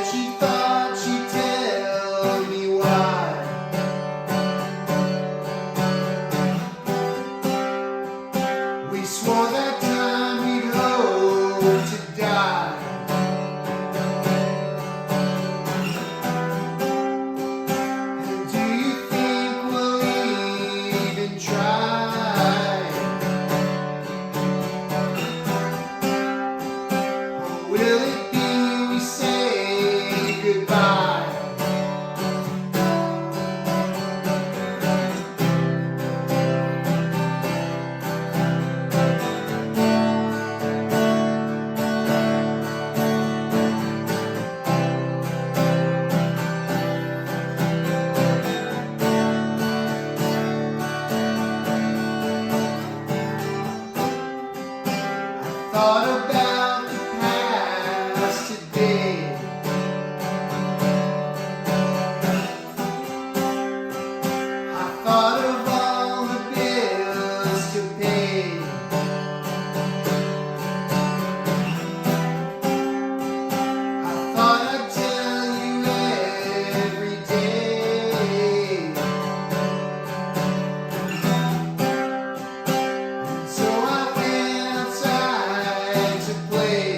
she thought she'd tell me why. We swore that time we'd hope to die. And do you think we'll even try? Or will it be we say goodbye? Thought about the past today. I thought of all the bills to pay. I thought I'd tell you every day. So I went outside to play.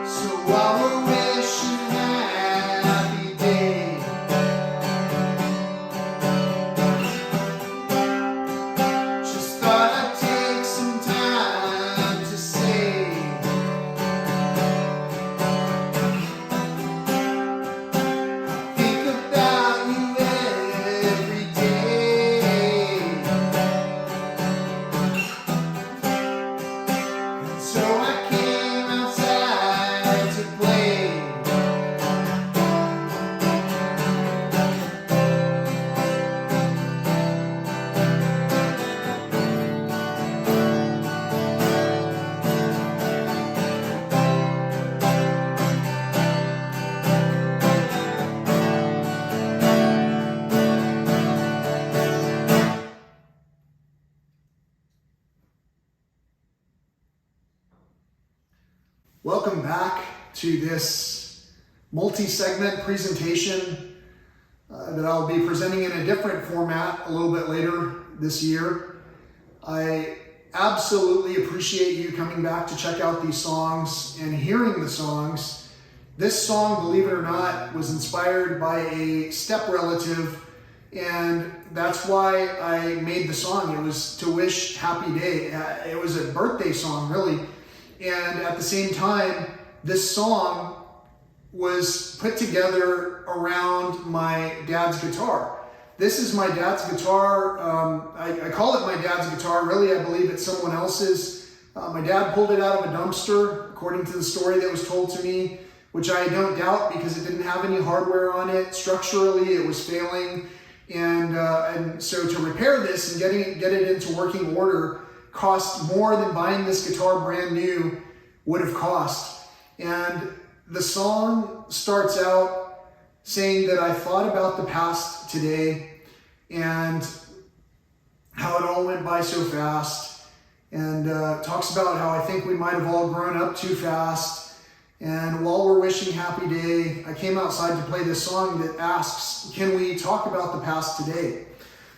So while we're wishing happy day, just thought I'd take some time to say think about you every day. And so I came outside to play. Welcome back to this multi-segment presentation that I'll be presenting in a different format a little bit later this year. I absolutely appreciate you coming back to check out these songs and hearing the songs. This song, believe it or not, was inspired by a step relative, and that's why I made the song. It was to wish happy day. It was a birthday song, really. And at the same time, this song was put together around my dad's guitar. This is my dad's guitar. I call it my dad's guitar. Really, I believe it's someone else's. My dad pulled it out of a dumpster, according to the story that was told to me, which I don't doubt because it didn't have any hardware on it. Structurally, it was failing. And so to repair this and get it into working order cost more than buying this guitar brand new would have cost. And the song starts out saying that I thought about the past today and how it all went by so fast, and talks about how I think we might have all grown up too fast. And while we're wishing happy day, I came outside to play this song that asks, can we talk about the past today?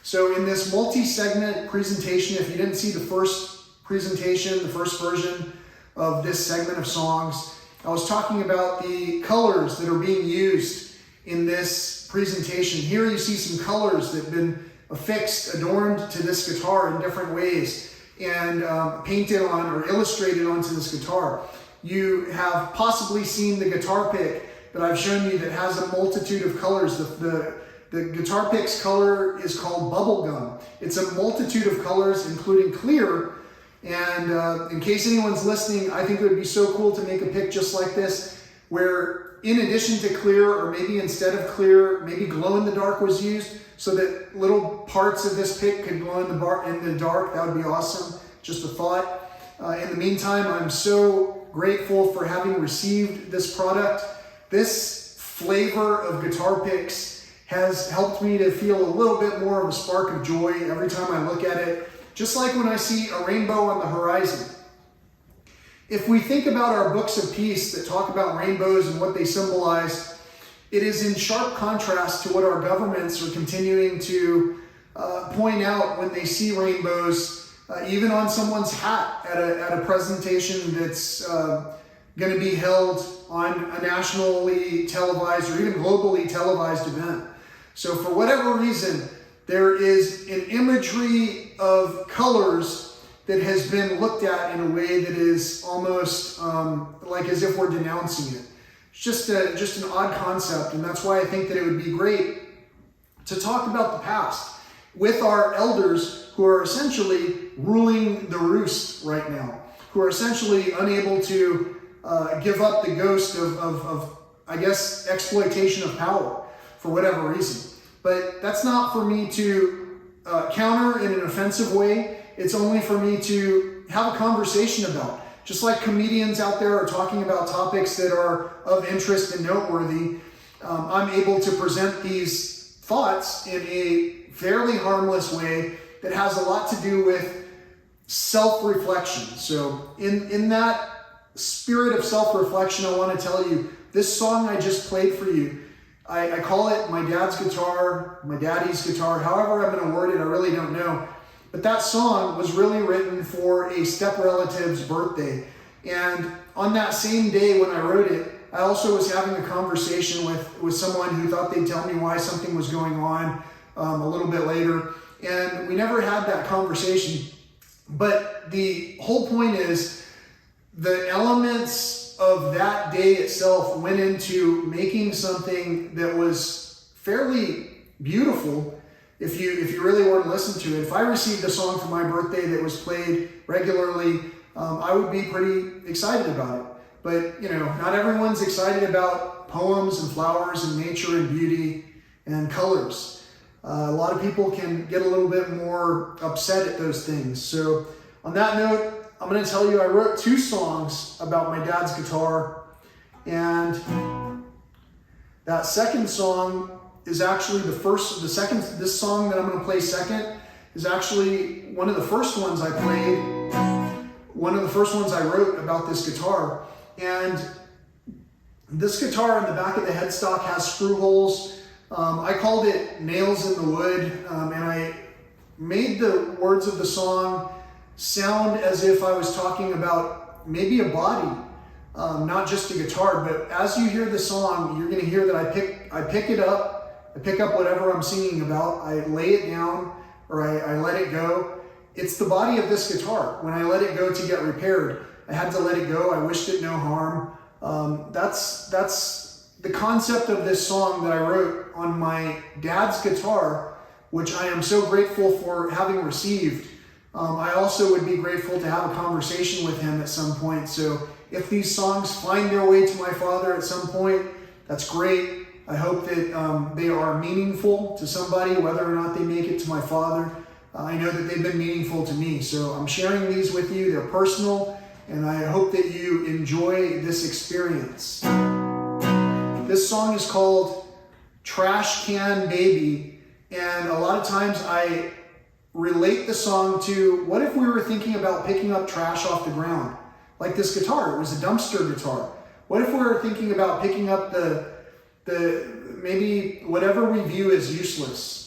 So in this multi-segment presentation, if you didn't see the first presentation, the first version of this segment of songs, I was talking about the colors that are being used in this presentation. Here you see some colors that have been affixed, adorned to this guitar in different ways, and painted on or illustrated onto this guitar. You have possibly seen the guitar pick that I've shown you that has a multitude of colors. The guitar pick's color is called bubblegum. It's a multitude of colors, including clear. And in case anyone's listening, I think it would be so cool to make a pick just like this, where in addition to clear, or maybe instead of clear, maybe glow in the dark was used so that little parts of this pick could glow in the dark. That would be awesome. Just a thought. In the meantime, I'm so grateful for having received this product. This flavor of guitar picks has helped me to feel a little bit more of a spark of joy every time I look at it, just like when I see a rainbow on the horizon. If we think about our books of peace that talk about rainbows and what they symbolize, it is in sharp contrast to what our governments are continuing to point out when they see rainbows, even on someone's hat at a presentation that's going to be held on a nationally televised or even globally televised event. So for whatever reason, there is an imagery of colors that has been looked at in a way that is almost like as if we're denouncing it. It's just an odd concept, and that's why I think that it would be great to talk about the past with our elders who are essentially ruling the roost right now, who are essentially unable to give up the ghost of I guess, exploitation of power for whatever reason. But that's not for me to counter in an offensive way. It's only for me to have a conversation about. Just like comedians out there are talking about topics that are of interest and noteworthy, I'm able to present these thoughts in a fairly harmless way that has a lot to do with self-reflection. So in that spirit of self-reflection, I want to tell you, this song I just played for you, I call it my dad's guitar, my daddy's guitar, however I'm going to word it, I really don't know. But that song was really written for a step relative's birthday. And on that same day when I wrote it, I also was having a conversation with someone who thought they'd tell me why something was going on a little bit later. And we never had that conversation. But the whole point is the elements of that day itself went into making something that was fairly beautiful. If you really want to listen to it, if I received a song for my birthday that was played regularly, I would be pretty excited about it. But, not everyone's excited about poems and flowers and nature and beauty and colors. A lot of people can get a little bit more upset at those things. So on that note, I'm going to tell you I wrote 2 songs about my dad's guitar. And that second song is actually this song that I'm going to play second is actually one of the first ones I played, one of the first ones I wrote about this guitar. And this guitar in the back of the headstock has screw holes. I called it Nails in the Wood, and I made the words of the song sound as if I was talking about maybe a body, not just a guitar. But as you hear the song, you're going to hear that I pick it up. I pick up whatever I'm singing about, I lay it down, or I let it go. It's the body of this guitar. When I let it go to get repaired, I had to let it go. I wished it no harm. That's the concept of this song that I wrote on my dad's guitar, which I am so grateful for having received. I also would be grateful to have a conversation with him at some point. So if these songs find their way to my father at some point, that's great. I hope that they are meaningful to somebody, whether or not they make it to my father. I know that they've been meaningful to me. So I'm sharing these with you. They're personal, and I hope that you enjoy this experience. This song is called Trash Can Baby, and a lot of times I relate the song to, what if we were thinking about picking up trash off the ground? Like this guitar, it was a dumpster guitar. What if we were thinking about picking up the maybe whatever we view as useless?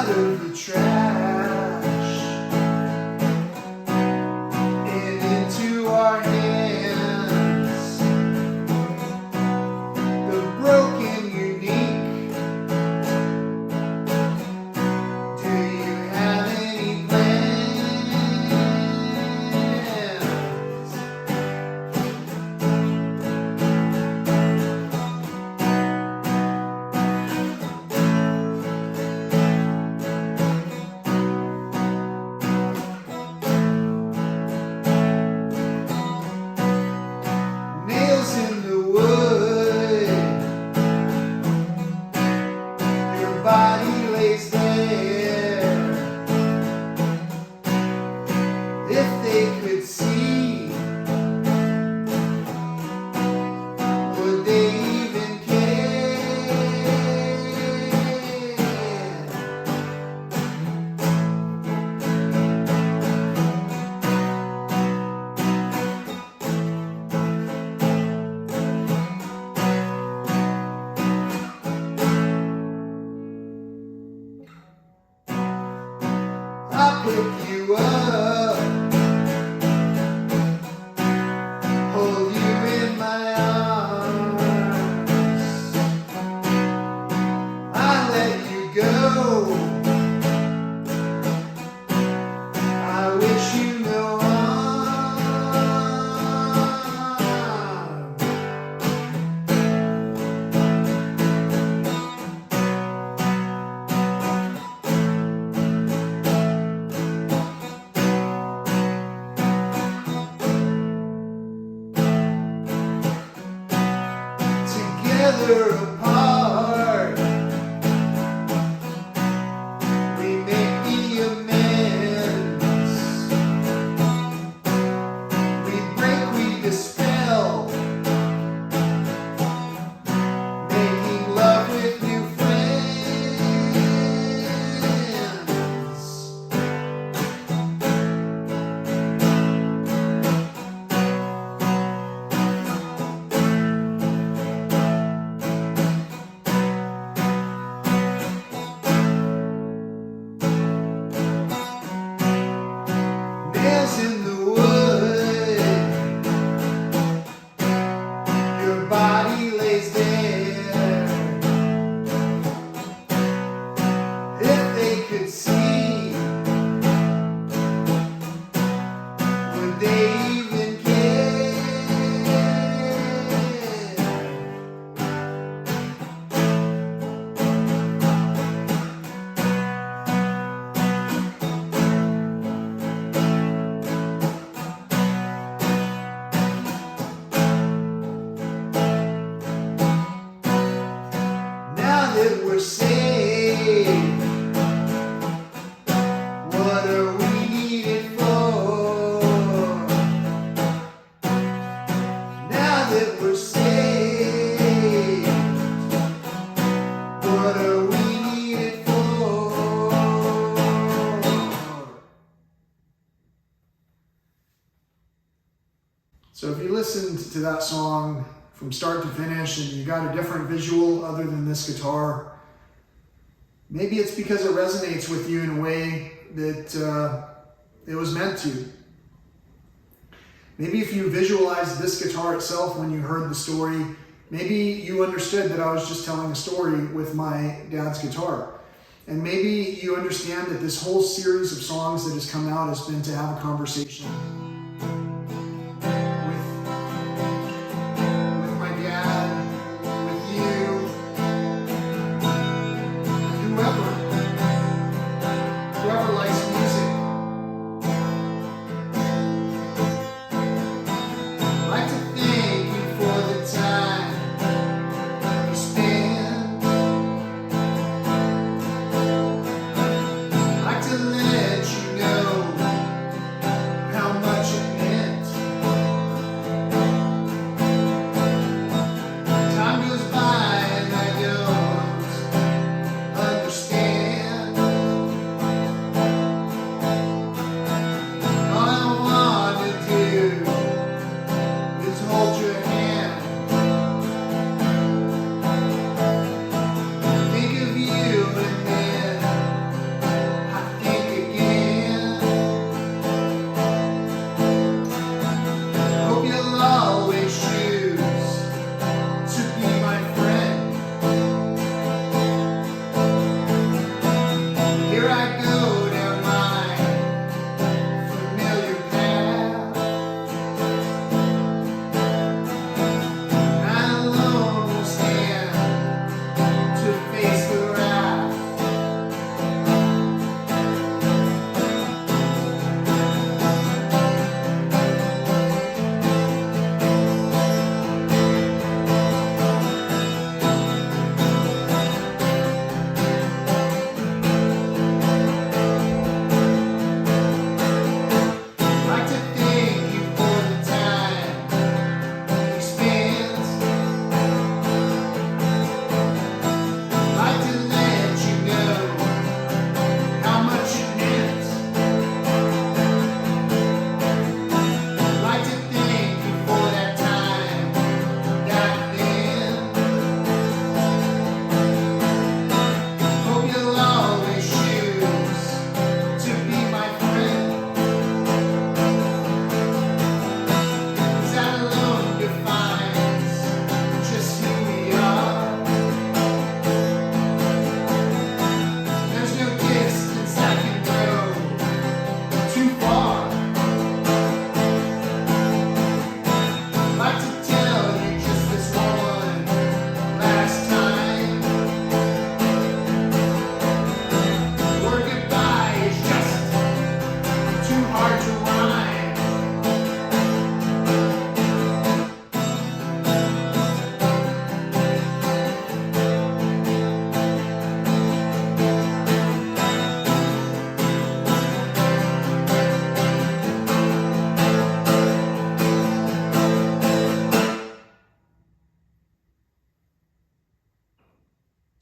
out of the trash and into our hands, the broken unique. Do you have any plans? Nails in the wood, your body lays there. If they could see, would they even care? I'll pick you up, hold you in my arms. I let you go. I wish you no harm. Together apart, we make the amends. We break, we dispel, making love with new friends. Nails in the wood, your body lays there. If they could see, would they even care? Now that we're saved, what are we needed for? Now that we're saved, what are we needed for? So if you listened to that song from start to finish and you got a different visual other than this guitar, maybe it's because it resonates with you in a way that it was meant to. Maybe if you visualized this guitar itself when you heard the story, maybe you understood that I was just telling a story with my dad's guitar. And maybe you understand that this whole series of songs that has come out has been to have a conversation with my dad, with you, whoever likes music. I'd like to thank you for the time you spent. I'd like to let you know how much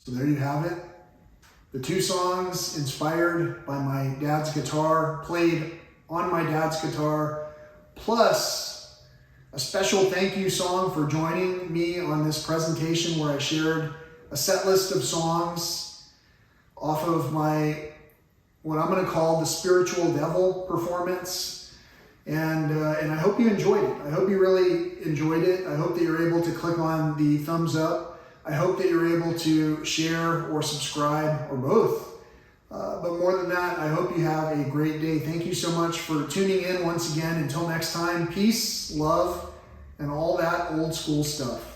So there you have it. The 2 songs inspired by my dad's guitar, played on my dad's guitar, plus a special thank you song for joining me on this presentation where I shared a set list of songs off of my, what I'm going to call the Spiritual Devil performance. And I hope you enjoyed it. I hope you really enjoyed it. I hope that you're able to click on the thumbs up. I hope that you're able to share or subscribe or both. But more than that, I hope you have a great day. Thank you so much for tuning in once again. Until next time, peace, love, and all that old school stuff.